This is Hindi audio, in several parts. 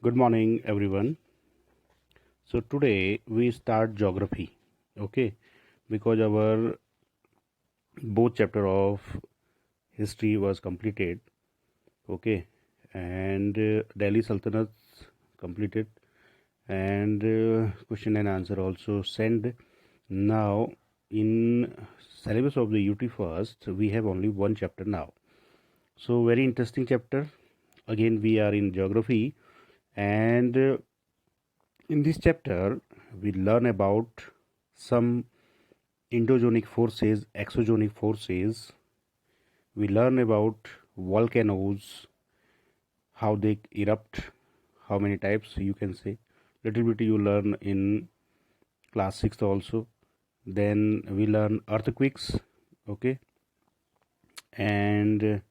Good morning, everyone. So today we start geography, okay? Because our both chapter of history was completed, okay, and Delhi Sultanate completed, and question and answer also sent. Now in syllabus of the UT first, we have only one chapter now. So very interesting chapter. Again, we are in geography, and in this chapter we learn about some endogenic forces, exogenic forces. We learn about volcanoes, how they erupt, how many types you can say. Little bit you learn in class 6 also. Then we learn earthquakes, okay, and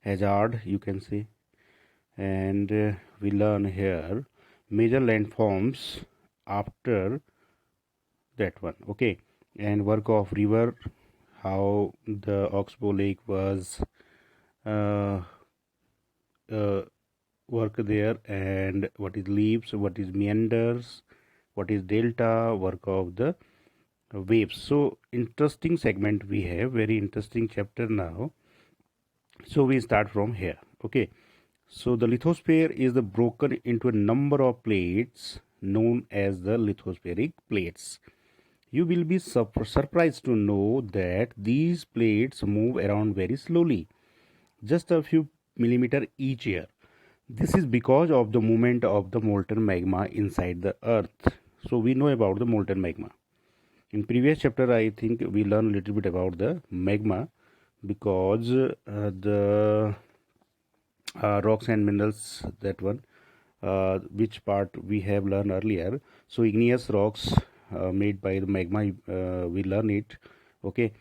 hazard you can say. And we learn here major landforms after that one, okay, and work of river, how the Oxbow Lake was uh, uh, work there, and what is leaps, what is meanders, what is delta, work of the waves. So interesting segment we have, very interesting chapter now. So we start from here, okay. So the lithosphere is the broken into a number of plates known as the lithospheric plates. You will be surprised to know that these plates move around very slowly, just a few millimeter each year. This is because of the movement of the molten magma inside the earth. So we know about the molten magma. In previous chapter, I think we learned a little bit about the magma, because the rocks and minerals, that one, which part we have learned earlier. So igneous rocks made by the magma, we learn it, okay.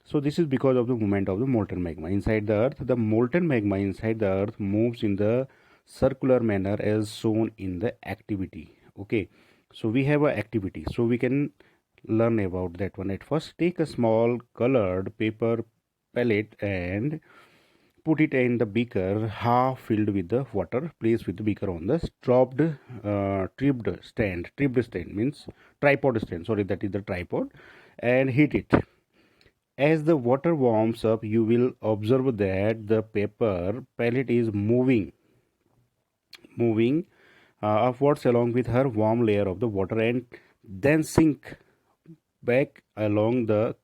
So this is because of the movement of the molten magma inside the earth. The molten magma inside the earth moves in the circular manner as shown in the activity, okay. So we have a activity, so we can learn about that one. At first, take a small colored paper pellet and put it in the beaker half filled with the water. Place with the beaker on the tripped stand means tripod stand, sorry, that is the tripod, and heat it. As the water warms up, you will observe that the paper pellet is moving upwards along with her warm layer of the water, and then sink back along the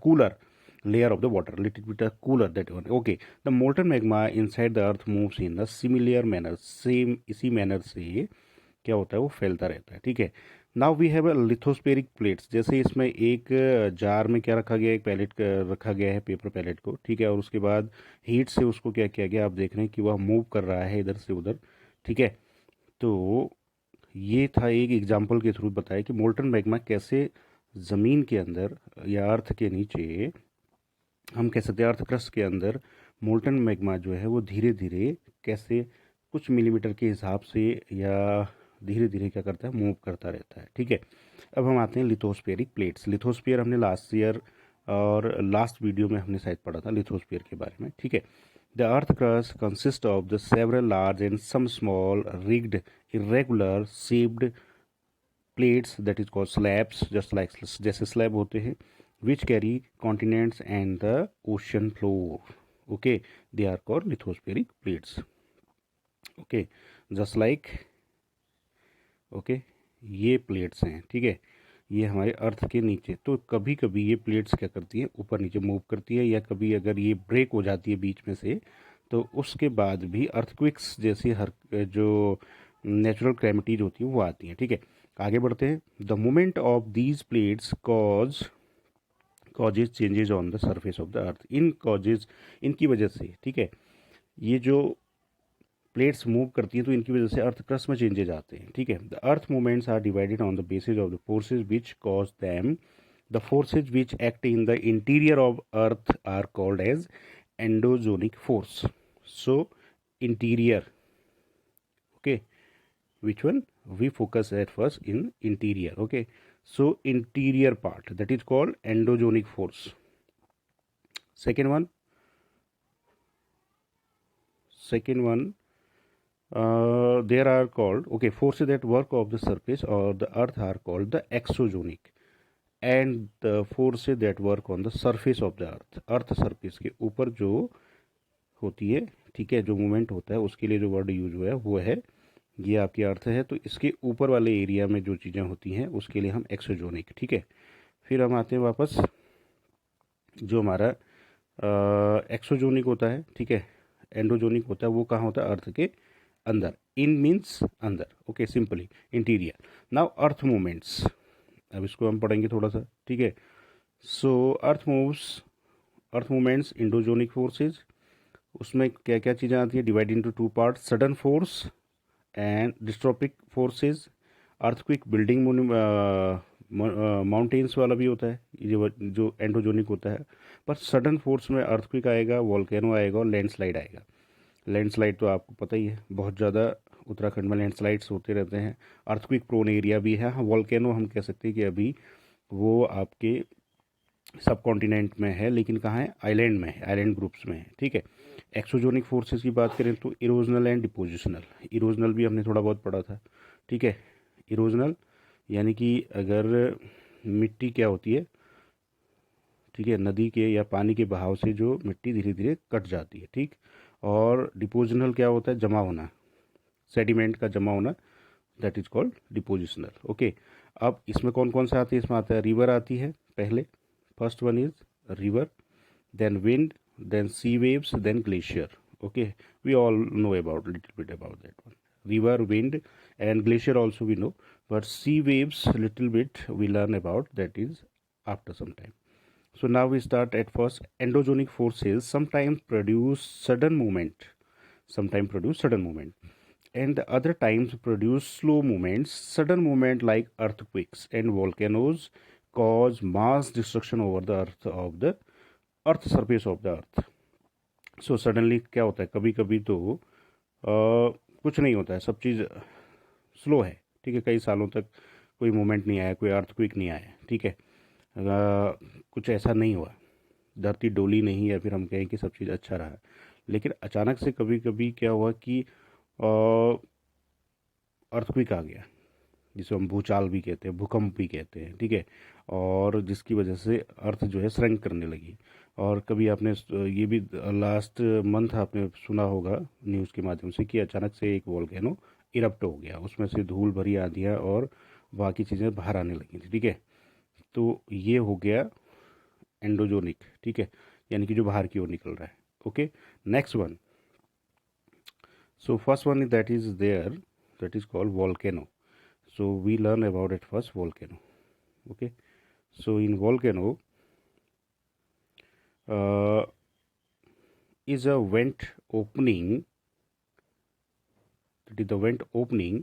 cooler layer of the water, little bit cooler, that one, okay. The molten magma inside the earth moves in a similar manner, same इसी मैनर से क्या होता है, वो फैलता रहता है, ठीक है. Now we have a lithospheric plates. जैसे इसमें एक जार में क्या रखा गया, एक पैलेट रखा गया है, पेपर पैलेट को, ठीक है, और उसके बाद हीट से उसको क्या किया गया, आप देख रहे हैं कि वह मूव कर रहा है इधर से उधर, ठीक है. तो ये था एक एग्जाम्पल के थ्रू बताया कि मोल्टन मैग्मा कैसे ज़मीन के अंदर या अर्थ के नीचे, हम कह सकते हैं अर्थ क्रस्ट के अंदर, मोल्टन मैग्मा जो है वो धीरे धीरे कैसे कुछ मिलीमीटर के हिसाब से या धीरे धीरे क्या करता है, मूव करता रहता है, ठीक है. अब हम आते हैं लिथोस्फेरिक प्लेट्स. लिथोस्फीयर हमने लास्ट ईयर और लास्ट वीडियो में हमने शायद पढ़ा था लिथोस्फीयर के बारे में, ठीक है. The earth crust consist of the several large and some small rigid irregular shaped plates that is called slabs, just like जैसे स्लैब होते हैं, which carry continents and the ocean floor, okay. They are called lithospheric plates, okay, just like, okay. ये प्लेट्स हैं, ठीक है, ये हमारे अर्थ के नीचे. तो कभी कभी ये प्लेट्स क्या करती हैं, ऊपर नीचे मूव करती है, या कभी अगर ये ब्रेक हो जाती है बीच में से, तो उसके बाद भी अर्थक्विक्स जैसी हर जो नेचुरल कैलमिटीज होती हैं वो आती हैं, ठीक है. आगे बढ़ते हैं. The movement of these plates causes changes on the surface of the earth. In causes, इनकी वजह से, ठीक है, ये जो प्लेट्स मूव करती हैं तो इनकी वजह से अर्थ क्रस्ट में चेंजेज आते हैं, ठीक है. The earth movements are divided on the basis of the forces which cause them. The forces which act in the interior of earth are called as endogenic force. So interior, okay, which one we focus at first in interior, okay. So interior part, that is called endogenic force. Second one there are called, okay, forces that work of the surface or the earth are called the exogenic, and the forces that work on the surface of the earth surface के ऊपर जो होती है, ठीक है, जो मूवमेंट होता है उसके लिए जो वर्ड यूज हुआ है वो है, ये आपकी अर्थ है, तो इसके ऊपर वाले एरिया में जो चीज़ें होती हैं उसके लिए हम एक्सोजोनिक, ठीक है। फिर हम आते हैं वापस, जो हमारा एक्सोजोनिक होता है, ठीक है, एंडोजोनिक होता है, वो कहाँ होता है, अर्थ के अंदर, इन मीन्स अंदर, ओके, सिंपली इंटीरियर। नाउ अर्थ मूवमेंट्स, अब इसको हम पढ़ेंगे थोड़ा सा, ठीक है। सो अर्थ मूवमेंट्स इंडोजोनिक फोर्सेज, उसमें क्या क्या चीज़ें आती हैं, divide into two part, sudden force and diastrophic forces, earthquake, building mountains वाला भी होता है, ये जो एंडोजोनिक होता है। पर सडन फोर्स में अर्थक्विक आएगा, वॉल्केनो आएगा और लैंडस्लाइड आएगा। लैंडस्लाइड तो आपको पता ही है, बहुत ज़्यादा उत्तराखंड में लैंडस्लाइड्स होते रहते हैं। अर्थक्विक प्रोन एरिया भी है। हाँ, वॉल्केनो हम कह सकते हैं कि अभी वो आपके सब कॉन्टिनेंट में है, लेकिन कहाँ है, आइलैंड में है, आइलैंड ग्रुप्स में है, ठीक है। एक्सोजोनिक फोर्सेस की बात करें तो इरोजनल एंड डिपोजिशनल, इरोजनल भी हमने थोड़ा बहुत पढ़ा था, ठीक है। इरोजनल यानी कि अगर मिट्टी क्या होती है, ठीक है, नदी के या पानी के बहाव से जो मिट्टी धीरे धीरे कट जाती है, ठीक। और डिपोजिशनल क्या होता है, जमा होना, सेडिमेंट का जमा होना, that is called depositional, okay. अब इसमें कौन कौन से आते हैं, इसमें आता है रिवर आती है पहले, first one is river, then wind, then sea waves, then glacier, okay, we all know about little bit about that one, river, wind and glacier also we know, but sea waves little bit we learn about, that is after some time. So now we start at first, endogenic forces sometimes produce sudden movement, sometimes produce sudden movement, and the other times produce slow movements. Sudden movement like earthquakes and volcanoes cause mass destruction over the earth of the earth surface of the earth. So suddenly क्या होता है, कभी कभी तो कुछ नहीं होता है, सब चीज़ स्लो है, ठीक है, कई सालों तक कोई मूवमेंट नहीं आया, कोई अर्थक्वेक नहीं आया, ठीक है, कुछ ऐसा नहीं हुआ, धरती डोली नहीं, या फिर हम कहें कि सब चीज़ अच्छा रहा। लेकिन अचानक से कभी कभी क्या हुआ कि अर्थक्वेक आ गया, जिसे हम भूचाल भी कहते हैं, भूकंप भी कहते हैं, ठीक है, और जिसकी वजह से अर्थ जो है श्रंक करने लगी। और कभी आपने ये भी लास्ट मंथ आपने सुना होगा न्यूज़ के माध्यम से कि अचानक से एक वोल्केनो इरप्ट हो गया, उसमें से धूल भरी आंधियाँ और बाकी चीज़ें बाहर आने लगी थी, ठीक है। तो ये हो गया एंडोजोनिक, ठीक है, यानी कि जो बाहर की ओर निकल रहा है, okay. Next one, so first one that is there, that is called volcano. So we learn about it first, volcano, okay. So in volcano is a vent opening, that is the vent opening,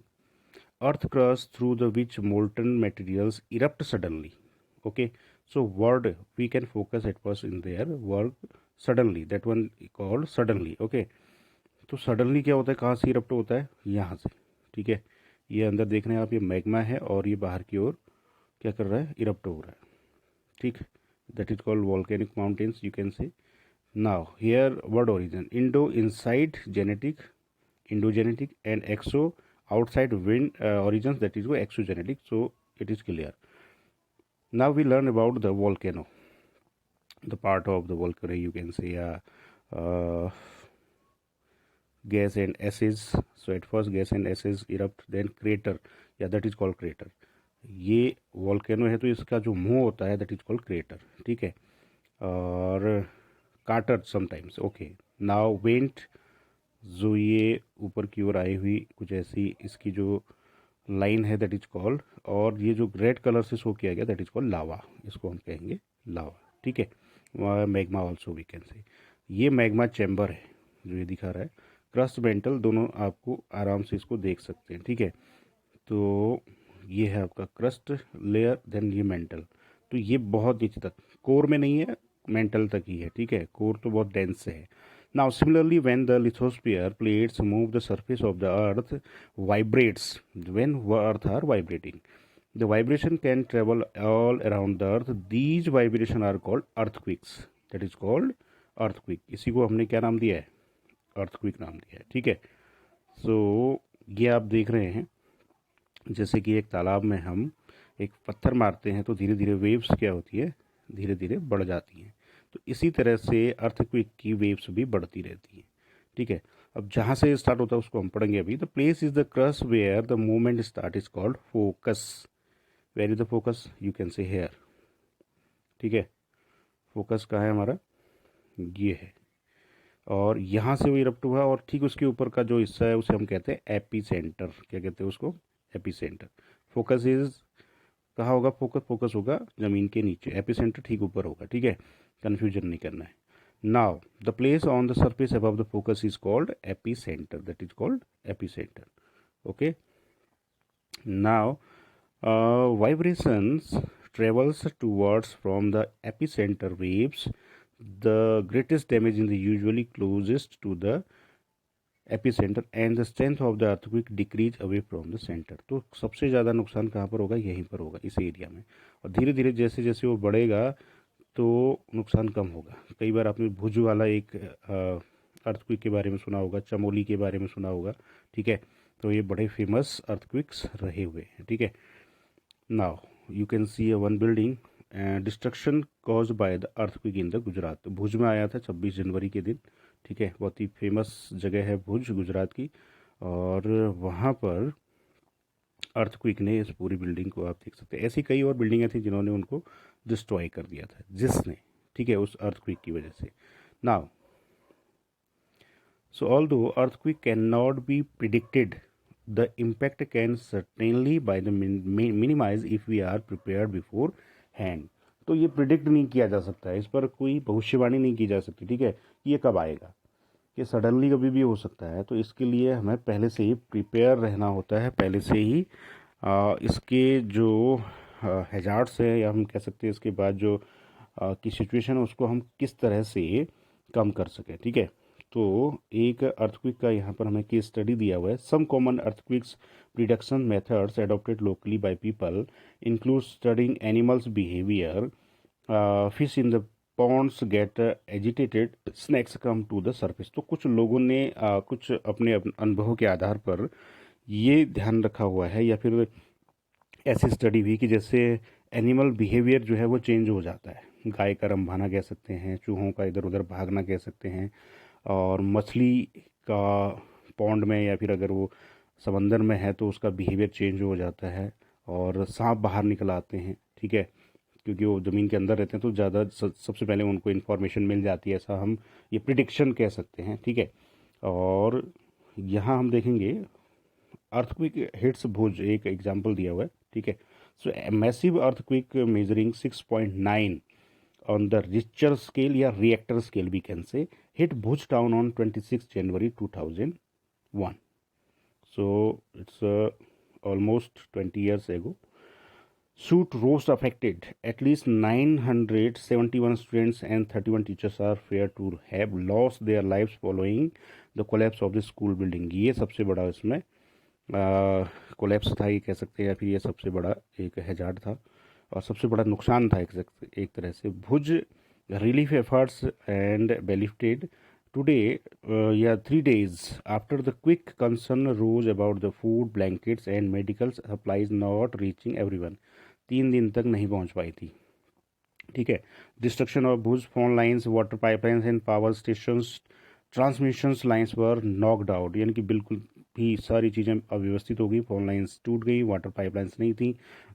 earth crust through the which molten materials erupt suddenly, okay. So word we can focus at first in their word suddenly, that one called suddenly, okay. तो सडनली क्या होता है, कहाँ से इरप्ट होता है, यहाँ से, ठीक है। ये अंदर देख रहे हैं आप, ये मैग्मा है और ये बाहर की ओर क्या कर रहा है, इरप्ट हो रहा है, ठीक। That is called volcanic mountains, you can say. Now here word origin, endo inside genetic, endogenetic, and exo outside wind origin, that is वो exogenetic, so it is clear. Now we learn about the volcano, the part of the volcano, you can say, या gas and acids. So at first gas and acids erupt, then crater, या that is called crater. ये वॉल्केनो है तो इसका जो मुंह होता है दैट इज कॉल्ड क्रेटर, ठीक है। और crater sometimes, okay. Now vent, जो ये ऊपर की ओर आई हुई कुछ ऐसी इसकी जो लाइन है दैट इज कॉल्ड, और ये जो रेड कलर से शो किया गया दैट इज कॉल्ड लावा, इसको हम कहेंगे लावा, ठीक है। Magma also we can say. ये मैग्मा चैम्बर है जो ये दिखा रहा है, क्रस्ट मेंटल, दोनों आपको आराम से इसको देख सकते हैं, ठीक है। तो ये है आपका क्रस्ट लेयर, देन ये मेंटल, तो ये बहुत नीचे तक, कोर में नहीं है, मेंटल तक ही है, ठीक है, कोर तो बहुत डेंस है। Now similarly when the lithosphere plates move the surface of the earth vibrates, when earth are vibrating, the vibration can travel all around the earth, these vibrations are called earthquakes, that is called earthquake. इसी को हमने क्या नाम दिया है, अर्थक्विक नाम दिया है, ठीक है। सो ये आप देख रहे हैं जैसे कि एक तालाब में हम एक पत्थर मारते हैं तो धीरे धीरे वेव्स क्या होती है, धीरे धीरे बढ़ जाती हैं। तो इसी तरह से अर्थक्वेक की वेव्स भी बढ़ती रहती हैं। ठीक है, अब जहाँ से स्टार्ट होता है उसको हम पढ़ेंगे अभी। The place is the crust where the movement start is called focus. Where is the focus, you can say here. ठीक है, फोकस कहाँ है हमारा, ये है, और यहाँ से वो इरप्ट हुआ और ठीक उसके ऊपर का जो हिस्सा है उसे हम कहते हैं एपी सेंटर। क्या कहते हैं उसको, एपी सेंटर। फोकस इज कहाँ होगा, फोकस होगा ज़मीन के नीचे, एपी सेंटर ठीक ऊपर होगा। ठीक है, कन्फ्यूजन नहीं करना है। Now the place on the surface above the focus is called AP centre, that is called AP centre. Okay, now vibrations travels towards from the epicenter waves. The greatest damage is usually closest to the epicenter and the strength of the earthquake decrease away from the center. तो सबसे ज़्यादा नुकसान कहाँ पर होगा, यहीं पर होगा, इस एरिया में। और धीरे धीरे जैसे जैसे वो बढ़ेगा तो नुकसान कम होगा। कई बार आपने भुज वाला एक अर्थक्विक के बारे में सुना होगा, चमोली के बारे में सुना होगा। ठीक है, तो ये बड़े फेमस अर्थक्विक्स रहे हुए हैं। ठीक है, now you can see a one building destruction cause by the earthquake in the Gujarat. Bhuj में आया था 26 जनवरी के दिन। ठीक है, बहुत ही फेमस जगह है भुज गुजरात की, और वहाँ पर अर्थक्विक ने इस पूरी बिल्डिंग को, आप देख सकते हैं, ऐसी कई और बिल्डिंगें थी जिन्होंने उनको डिस्ट्रॉय कर दिया था जिसने, ठीक है, उस अर्थक्विक की वजह से। Now so although earthquake cannot be predicted, the impact can certainly by the minimize if we are prepared beforehand. तो ये प्रिडिक्ट नहीं किया जा सकता है, इस पर कोई भविष्यवाणी नहीं की जा सकती। ठीक है, ये कब आएगा, ये सडनली कभी भी हो सकता है। तो इसके लिए हमें पहले से ही प्रिपेयर रहना होता है, पहले से ही इसके जो हैजार्ड्स है, या हम कह सकते हैं इसके बाद जो की सिचुएशन है उसको हम किस तरह से कम कर सकें। ठीक है, तो एक अर्थक्विक का यहाँ पर हमें केस स्टडी दिया हुआ है। Some common earthquakes prediction methods adopted locally by people include studying animals behaviour, fish in the ponds get agitated, snakes come to the surface. तो कुछ लोगों ने कुछ अपने अनुभवों के आधार पर ये ध्यान रखा हुआ है, या फिर ऐसी स्टडी हुई कि जैसे एनिमल बिहेवियर जो है वो चेंज हो जाता है। गाय का रंभाना कह सकते हैं, चूहों का इधर उधर भागना कह सकते हैं, और मछली का पॉन्ड में या फिर अगर वो समंदर में है तो उसका बिहेवियर चेंज हो जाता है, और सांप बाहर निकल आते हैं। ठीक है, क्योंकि वो ज़मीन के अंदर रहते हैं तो ज़्यादा सबसे पहले उनको इन्फॉर्मेशन मिल जाती है, ऐसा हम ये प्रिडिक्शन कह सकते हैं। ठीक है, और यहाँ हम देखेंगे अर्थक्विक हिट्स भुज, एक एग्जाम्पल दिया हुआ है। ठीक है, सो massive earthquake measuring 6.9 on the Richter scale या reactor scale we can say hit Bhuj town on 26 January 2001. So it's almost 20 years ago. Shoot roast affected. At least 971 students and 31 teachers are feared to have lost their lives following the collapse of the school building. ये सबसे बड़ा इसमें कोलैप्स था, ये कह सकते हैं, या फिर ये सबसे बड़ा एक हैजार्ड था और सबसे बड़ा नुकसान था एक तरह से। Bhuj relief efforts and be lifted today या 3 days after the quick concern rose about the food, blankets and medical supplies not reaching everyone. 3 दिन तक नहीं पहुंच पाई थी। ठीक है, destruction of Bhuj, phone lines, water pipelines and power stations, transmissions lines were knocked out, यानी कि बिल्कुल भी सारी चीज़ें अव्यवस्थित हो गई। फोन लाइन्स टूट गई, वाटर पाइपलाइंस नहीं थी,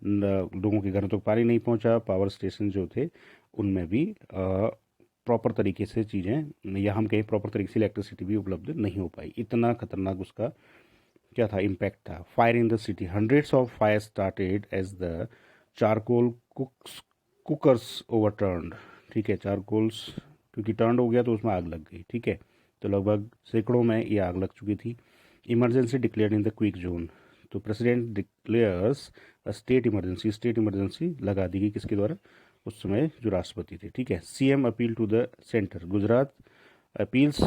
लोगों के घरों तक पानी नहीं पहुंचा, पावर स्टेशन जो थे उनमें भी प्रॉपर तरीके से चीज़ें, या हम कहें प्रॉपर तरीके से इलेक्ट्रिसिटी भी उपलब्ध नहीं हो पाई। इतना खतरनाक उसका क्या था, इम्पैक्ट था। Fire in the city, hundreds of fire started as the charcoal cookers overturned. ठीक है, चारकोल्स क्योंकि टर्न हो गया तो उसमें आग लग गई। ठीक है, तो लगभग सैकड़ों में ये आग लग चुकी थी। Emergency declared in the quick zone, तो president declares state emergency, state emergency लगा दी गई किसके द्वारा, उस समय जो राष्ट्रपति थे। ठीक है, CM appeal to the centre, Gujarat appeals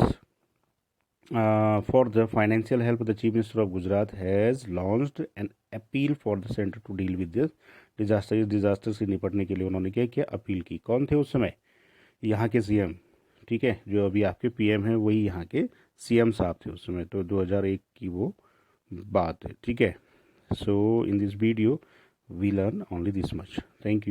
for the financial help, the chief minister of Gujarat has launched an appeal for the centre to deal with this disaster. इस डिजास्टर से निपटने के लिए उन्होंने क्या किया, अपील की। कौन थे उस समय, यहाँ के सीएम। ठीक है, जो अभी आपके पीएम हैं वही यहाँ के सीएम साहब थे उस समय, तो 2001 की वो बात है, ठीक है। So in this video we learn only this much. Thank you.